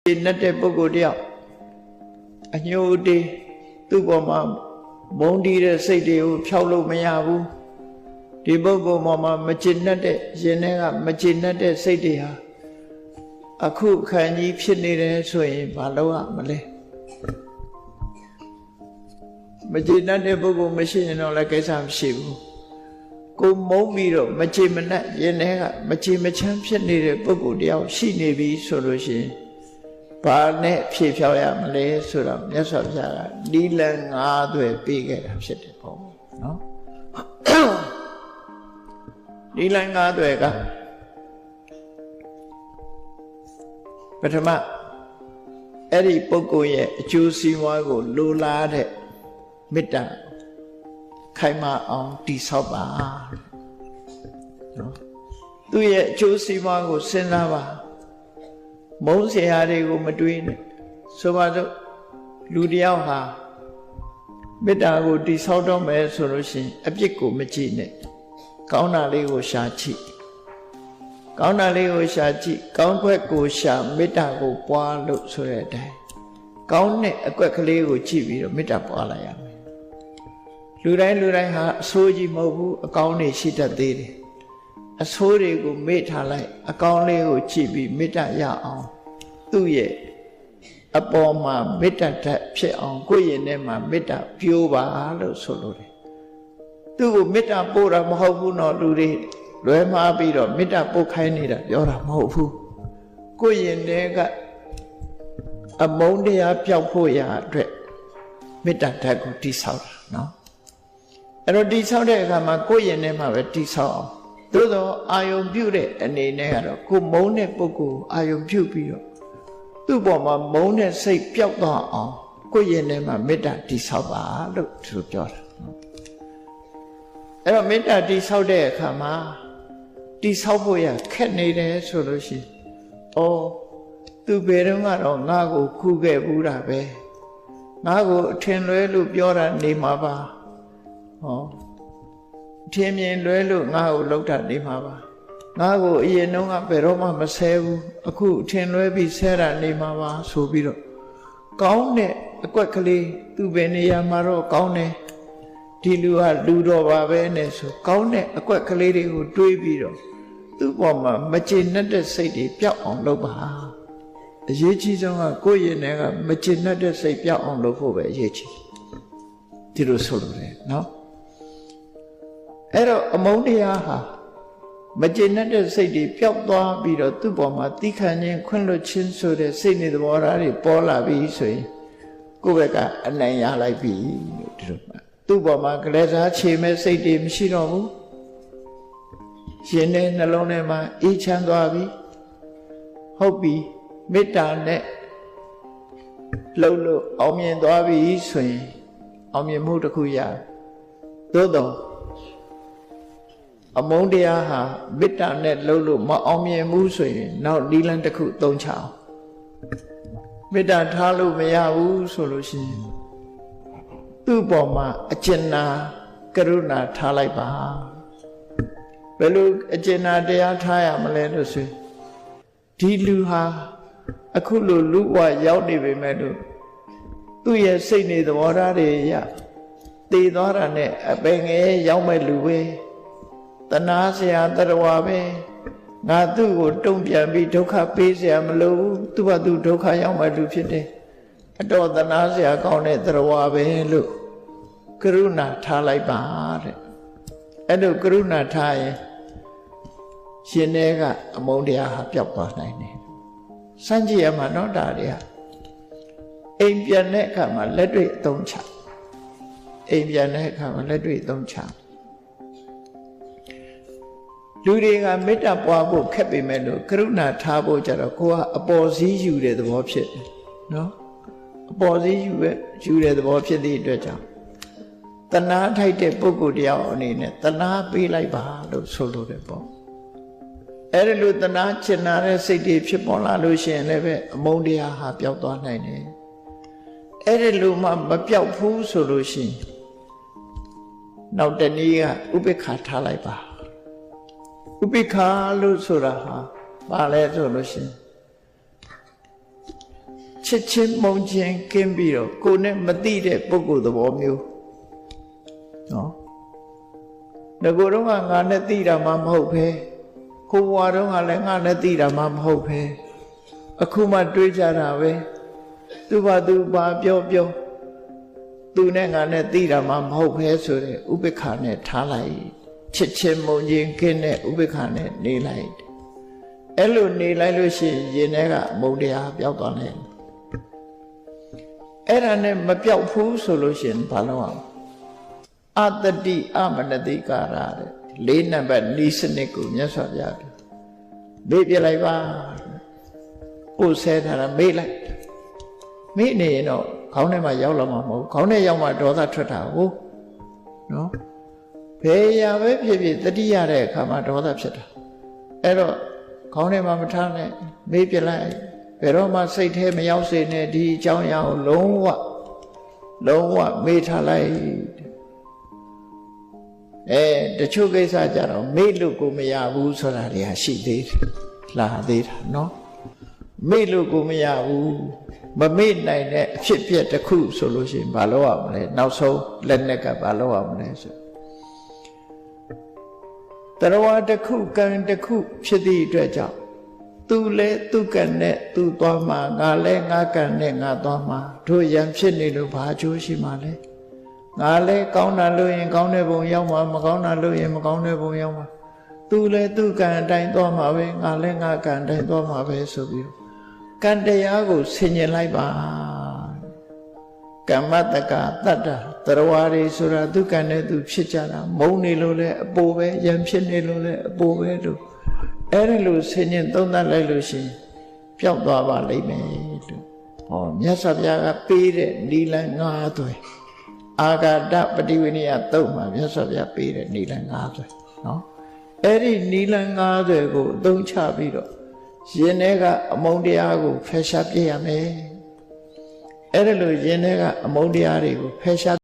nette pogo dia anyo de tu boma mondi de sait de ko phyauk lo maya bu di pogo ma ma chin nette yin ne ka ma chin nette sait de ha akhu khan ji phit ne de so yin ba lo ya ma le ma chin nette pogo ma shi yin lo la kaisa ma shi buကိုမုံပြီးတော့မချေမနှက်ရင်ထဲကမချေမချမ်းဖြစ်နေတဲ့ပုဂ္ဂိုလ်တယောက်ရှိနေပြီဆိုလို့ရှိရင်ဘာနဲ့ဖြေဖြောက်ရမလဲဆိုတော့မြတ်စွာဘုရားကနီလန်၅သွယ်ပေးခဲ့တာဖြစ်တယ်ပေါ့နော်နီလန်၅သွယ်ကပထမအဲ့ဒီပုဂ္ဂိုလ်ရဲ့အကျိုးစီးပွားကိုလိုလားတဲ့မေတ္တာခိုင်မာအောင်တည်ဆောက်ပါနော်သူ့ရဲ့အကျိုးစီးပွားကိုစဉ်းစားပါမုန်းစရာတွေကိုမတွေးနဲ့ဆိုပါစို့လူတယောက်ဟာမေတ္တာကိုတည်ဆောက်တော့မယ်ဆိုလို့ရှိရင်အပြစ်ကိုမကြည့်နဲ့ကောင်းတာလေးကိုရှာကြည့်ကောင်းတာလေးကိုရှာကြည့်ကောင်းခွက်ကိုရှာမေတ္တာကိုပွားလို့ဆိုတဲ့အတိုင်းကောင်းတဲ့အကွက်ကလေးကိုကြည့်ပြီးတော့မေတ္တာပွားလိုက်ရမယ်လူတိုင်းဟာအဆိုးကြီးမဟုတ်ဘူးအကောင်းတွေရှိတတ်သေးတယ်အဆိုးတွေကိုမေ့ထားလိုက်အကောင်းလေးကိုကြည့်ပြီးမေတ္တာရအောင်သူ့ရဲ့အပေါ်မှာမေတ္တာဓာတ်ဖြစ်အောင်ကိုယ့်ရင်ထဲမှာမေတ္တာပြိုးပါလို့ဆိုလိုတယ်သူ့ကိုမေတ္တာပို့တာမဟုတ်ဘူးနော်လူတွေလွဲမှားပြီးတော့မေတ္တာပို့ခိုင်းနေတာပြောတာမဟုတ်ဘူးကိုယ့်ရင်ထဲကအမုန်းတရားပျောက်ဖို့ရာအတွက်မေတ္တာဓာတ်ကိုတည်ဆောက်တာနော်အဲ့တော့တိဆောက်တဲ့အခါမှာကိုယ့်ရင်ထဲမှာပဲတိဆောက်အောင်သို့သောအာယုံပြုတဲ့အနေနဲ့ကတော့ကိုမုန်းတဲ့ပုဂ္ဂိုလ်အာယုံပြုပြီးတော့သူ့ပေါ်မှာမုန်းတဲ့စိတ်ပျောက်သွားအောင်ကိုယ့်ရင်ထဲမှာမေတ္တာတိဆောက်ပါလို့သူပြောတာအဲ့တော့မေတ္တာတိဆောက်တဲ့အခါမှာတိဆောက်ဖို့ရခက်နေတယ်ဆိုလို့ရှိရင်သူဘယ်တော့ကတော့ငါ့ကိုခုခဲ့ဘူးတာပဲငါ့ကိုအထင်လွဲလို့ပြောတာနေမှာပါထင်းမြင်လွဲလို့ငါ့ကိုလှုပ်တာနေမှာပါငါ့ကိုအရင်တုန်းကဘယ်တော့မှမဆဲဘူးအခုထင်လွဲပြီးဆဲတာနေမှာပါဆိုပြီးတော့ကောင်းတဲ့အကွက်ကလေးသူ့ဘယ်နေရာမှာတော့ကောင်းတယ်ဒီလူကလူတော်ပါပဲနဲ့ဆိုကောင်းတဲ့အကွက်ကလေးတွေကိုတွေးပြီးတော့သူ့ပေါ်မှာမကျေနပ်တဲ့စိတ်တွေပျောက်အောင်လုပ်ပါအရေးကြီးဆုံးကကိုယ့်ရင်ထဲကမကျေနပ်တဲ့စိတ်ပျောက်အောင်လုပ်ဖို့ပဲအရေးကြီးဒီလိုဆိုလို့ရတယ်နော်အဲ့တော့အမုန်းတရားဟာမကျေနပ်တဲ့စိတ်တွေပျောက်သွားပြီးတော့သူ့ပေါ်မှာတိခတ်ခြင်းခွင့်လွှတ်ခြင်းဆိုတဲ့စိတ်နေသဘောထားတွေပေါ်လာပြီဆိုရင်ကိုယ့်ဘက်ကအနိုင်ရလိုက်ပြီလို့ဒီလိုသူ့ပေါ်မှာကလေးစားချေမဲ့စိတ်တွေမရှိတော့ဘူးရှင်တဲ့နှလုံးထဲမှာအေးချမ်းသွားပြီဟုတ်ပြီမေတ္တာနဲ့လှုပ်လို့အောင်မြင်သွားပြီဆိုရင်အောင်မြင်မှုတစ်ခုရသို့တော့အမုန်းတရားဟာမေတ္တာနဲ့လှုပ်လို့မအောင်မြင်ဘူးဆိုရင်နောက်နီလန်းတစ်ခုသုံးချအောင်မေတ္တာထားလို့မရဘူးဆိုလို့ရှိရင်သူ့ပေါ်မှာအကျဉ်းနာကရုဏာထားလိုက်ပါဘယ်လိုအကျဉ်းနာတရားထားရမလဲလို့ဆိုဒီလူဟာအခုလိုလူ့ဘဝရောက်နေပေမဲ့လို့သူ့ရဲ့စိတ်နေသဘောထားတွေရတည်သွားတာနဲ့အပင်ငယ်ရောက်မဲ့လူပဲတနာစရာတရဝပဲငါသူ့ကိုတုံ့ပြန်ပြီးဒုက္ခပေးစရာမလိုဘူးသူ့ဘာသူဒုက္ခရောက်မှလူဖြစ်တယ်အတော်တနာစရာကောင်းတဲ့တရဝပဲလို့ကရုဏာထားလိုက်ပါတဲ့အဲ့လိုကရုဏာထားရင်ရှင်ထဲကအမုန်းတရားဟာပျောက်သွားနိုင်တယ်စမ်းကြည့်ရမှာနော်ဒါတွေကအိမ်ပြန်တဲ့အခါမှာလက်တွေ့အသုံးချအိမ်ပြန်တဲ့အခါမှာလက်တွေ့အသုံးချလူတွေကမေတ္တာပွားဖို့ခက်ပေမဲ့လို့ကရုဏာထားဖို့ကြတော့ကိုကအပေါ်စီးယူတဲ့သဘောဖြစ်တယ်နော်အပေါ်စီးယူတဲ့သဘောဖြစ်သည့်အတွက်ကြောင့်တဏှာထိုက်တဲ့ပုဂ္ဂိုလ်တယောက်အနေနဲ့တဏှာပေးလိုက်ပါလို့ဆိုလိုတယ်ပေါ့အဲ့ဒီလိုတဏှာချင်နာတဲ့စိတ်တွေဖြစ်ပေါ်လာလို့ရှိရင်လည်းပဲအမုန်းတရားဟာပျောက်သွားနိုင်တယ်အဲ့ဒီလိုမှမပျောက်ဘူးဆိုလို့ရှိရင်နောက်တနည်းကဥပေက္ခထားလိုက်ပါဥပိ္ပခာလို့ဆိုတာဟာဘာလဲဆိုလို့ရှိရင် စ်ချင်းမုန်းချင်းကင်းပြီးတော့ကိုယ်နဲ့မတိတဲ့ပုဂ္ဂိုလ်သဘောမျိုးနော်ငကိုတော့ငါနဲ့တိတာမှမဟုတ်ပဲကိုဘွားတော့ကလည်းငါနဲ့တိတာမှမဟုတ်ပဲအခုမှတွေးကြတာပဲသူဘာသူဘာပြောသူနဲ့ငါနဲ့တိတာမှမဟုတ်ပဲဆိုတဲ့ဥပိ္ပခာနဲ့ထားလိုက်ချစ်ချင်းမုန်းချင်းကင်းတဲ့ဥပိ္ပခာနဲ့နေလိုက်အဲ့လိုနေလိုက်လို့ရှိရင်ရင်ထဲကအမုန်းတရားပျောက်သွားတယ်အဲ့ဒါနဲ့မပျောက်ဘူးဆိုလို့ရှိရင်ဘာလုပ်အောင်အတတိအမနတိကာရတဲ့၄နံပါတ်ဤစနစ်ကိုမြတ်စွာဘုရားမေ့ပြလိုက်ပါကိုယ်ဆဲထားတာမေ့လိုက်မေ့နေရင်တော့ခေါင်းထဲမှာရောက်လာမှာမဟုတ်ခေါင်းထဲရောက်မှဒေါသထွက်တာဟုတ်နော်ဘယ်ရာပဲဖြစ်ဖြစ်တတိရတဲ့အခါမှာဒေါသဖြစ်တာအဲ့တော့ခေါင်းထဲမှာမထားနဲ့မေ့ပြလိုက်ဘယ်တော့မှစိတ်ထဲမရောက်စေနဲ့ဒီအကြောင်းအရာကိုလုံးဝမေ့ထားလိုက်တချို့ကိစ္စကြတော့မေ့လို့ကိုမရဘူးဆိုတာတွေဟာရှိသေးတယ်လာသေးတာနော်မေ့လို့ကိုမရဘူးမမေ့နိုင်တဲ့အဖြစ်အပျက်တစ်ခုဆိုလို့ရှိရင်ဘာလုပ်ရမလဲနောက်ဆုံးလက်နဲ့ကဘာလုပ်ရမလဲဆိုတရားတစ်ခုကံတစ်ခုဖြစ်သည့်အတွက်ကြောင့်သူလဲသူကံနဲ့သူသွားမှာငါလဲငါကံနဲ့ငါသွားမှာတို့ရံဖြစ်နေလို့ဘာအကျိုးရှိမှာလဲငါလဲကောင်းတာလို့ရင်ကောင်းတဲ့ဘုံရောက်မှာမကောင်းတာလို့ရင်မကောင်းတဲ့ဘုံရောက်မှာသူလဲသူကံအတိုင်းသွားမှာပဲငါလဲငါကံအတိုင်းသွားမှာပဲဆိုပြီးကံတရားကိုဆင်ញင်လိုက်ပါကမ္မတကတတ္တတရားတွေဆိုတာသူကံနဲ့သူဖြစ်ကြတာမုန်းနေလို့လဲအပိုပဲရံဖြစ်နေလို့လဲအပိုပဲလို့အဲ့ဒါလို့ဆင်ញင်သုံးသပ်လိုက်လို့ရှိရင်ပျောက်သွားပါလိမ့်မယ်လို့ဟောမြတ်စွာဘုရားကပေးတဲ့နိလန်၅သွဲအာဂတပฏิဝိနည်းသုတ်မှာမြတ်စွာဘုရားပေးတဲ့နိလန်၅သွဲနော်အဲ့ဒီနိလန်၅သွဲကိုအသုံးချပြီးတော့ရင်ထဲကအမုန်းတရားကိုဖယ်ရှားပြရမယ်အဲ့ဒါလို့ရင်ထဲကအမုန်းတရားတွေကိုဖယ်ရှား